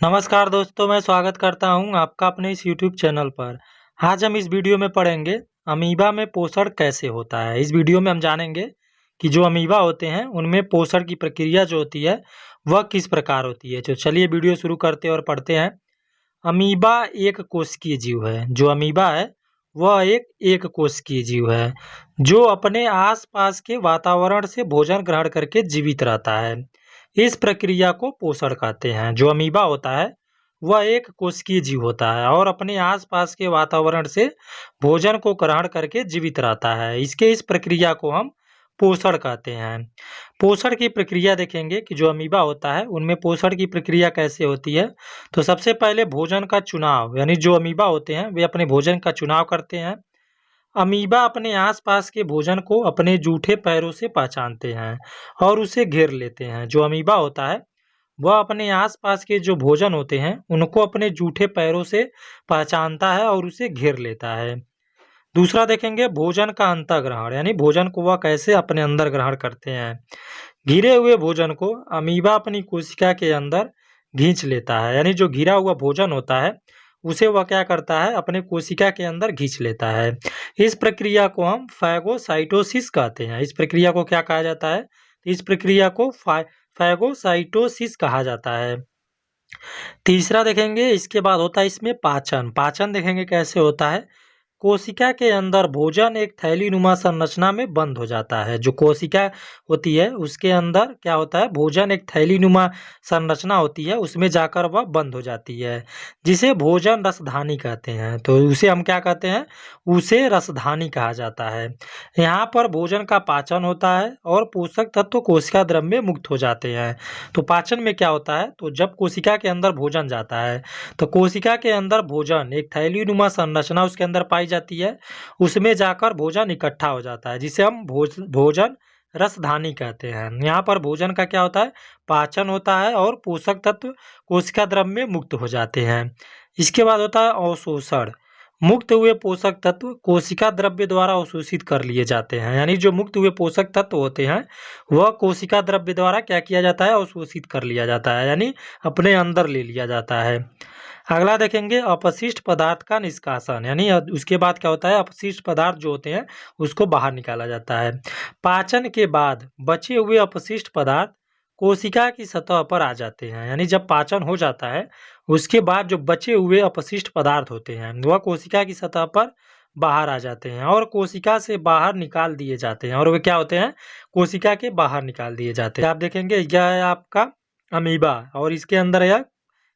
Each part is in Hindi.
नमस्कार दोस्तों, मैं स्वागत करता हूं आपका अपने इस यूट्यूब चैनल पर। आज हम इस वीडियो में पढ़ेंगे अमीबा में पोषण कैसे होता है। इस वीडियो में हम जानेंगे कि जो अमीबा होते हैं उनमें पोषण की प्रक्रिया जो होती है वह किस प्रकार होती है। तो चलिए वीडियो शुरू करते हैं और पढ़ते हैं। अमीबा एक कोशिकीय जीव है। जो अमीबा है वह एक कोशिकीय जीव है जो अपने आसपास के वातावरण से भोजन ग्रहण करके जीवित रहता है। इस प्रक्रिया को पोषण कहते हैं। जो अमीबा होता है वह एक कोशिकीय जीव होता है और अपने आसपास के वातावरण से भोजन को ग्रहण करके जीवित रहता है। इसके इस प्रक्रिया को हम पोषण कहते हैं। पोषण की प्रक्रिया देखेंगे कि जो अमीबा होता है उनमें पोषण की प्रक्रिया कैसे होती है। तो सबसे पहले भोजन का चुनाव, यानी जो अमीबा होते हैं वे अपने भोजन का चुनाव करते हैं। अमीबा अपने आसपास के भोजन को अपने जूठे पैरों से पहचानते हैं और उसे घेर लेते हैं। जो अमीबा होता है वह अपने आसपास के जो भोजन होते हैं उनको अपने जूठे पैरों से पहचानता है और उसे घेर लेता है। दूसरा देखेंगे भोजन का अंतःग्रहण, यानी भोजन को वह कैसे अपने अंदर ग्रहण करते हैं। घिरे हुए भोजन को अमीबा अपनी कोशिका के अंदर खींच लेता है, यानी जो घिरा हुआ भोजन होता है उसे वह क्या करता है, अपने कोशिका के अंदर खींच लेता है। इस प्रक्रिया को हम फैगोसाइटोसिस कहते हैं। इस प्रक्रिया को क्या कहा जाता है? इस प्रक्रिया को फैगोसाइटोसिस कहा जाता है। तीसरा देखेंगे, इसके बाद होता है इसमें पाचन। पाचन देखेंगे कैसे होता है। कोशिका के अंदर भोजन एक थैलीनुमा संरचना में बंद हो जाता है। जो कोशिका होती है उसके अंदर क्या होता है, भोजन एक थैलीनुमा संरचना होती है, उसमें जाकर वह बंद हो जाती है, जिसे भोजन रसधानी कहते हैं। तो उसे हम क्या कहते हैं, उसे रसधानी कहा जाता है। यहाँ पर भोजन का पाचन होता है और पोषक तत्व कोशिका द्रव में मुक्त हो जाते हैं। तो पाचन में क्या होता है, तो जब कोशिका के अंदर भोजन जाता है तो कोशिका के अंदर भोजन एक थैलीनुमा संरचना उसके अंदर पाई जाती है, उसमें जाकर भोजन इकट्ठा हो जाता है, जिसे हम भोजन रसधानी कहते हैं। यहाँ पर भोजन का क्या होता है, पाचन होता है और पोषक तत्व कोशिका द्रव में मुक्त हो जाते हैं। इसके बाद होता है अवशोषण। मुक्त हुए पोषक तत्व कोशिका द्रव्य द्वारा अवशोषित कर लिए जाते हैं, यानी जो मुक्त हुए पोषक तत्व होते हैं वह कोशिका द्रव्य द्वारा क्या किया जाता है, अवशोषित कर लिया जाता है, यानी अपने अंदर ले लिया जाता है। अगला देखेंगे अपशिष्ट पदार्थ का निष्कासन, यानी उसके बाद क्या होता है, अपशिष्ट पदार्थ जो होते हैं उसको बाहर निकाला जाता है। पाचन के बाद बचे हुए अपशिष्ट पदार्थ कोशिका की सतह पर आ जाते हैं, यानी जब पाचन हो जाता है उसके बाद जो बचे हुए अपशिष्ट पदार्थ होते हैं वह कोशिका की सतह पर बाहर आ जाते हैं और कोशिका से बाहर निकाल दिए जाते हैं, और वे क्या होते हैं, कोशिका के बाहर निकाल दिए जाते हैं। आप देखेंगे यह है आपका अमीबा और इसके अंदर यह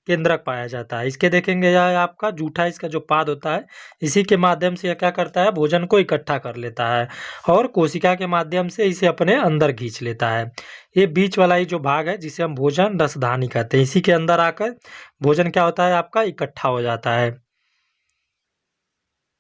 केंद्रक पाया जाता है। इसके देखेंगे यह आपका जूठा, इसका जो पाद होता है इसी के माध्यम से यह क्या करता है, भोजन को इकट्ठा कर लेता है और कोशिका के माध्यम से इसे अपने अंदर खींच लेता है। ये बीच वाला ही जो भाग है जिसे हम भोजन रसधानी कहते हैं, इसी के अंदर आकर भोजन क्या होता है आपका, इकट्ठा हो जाता है।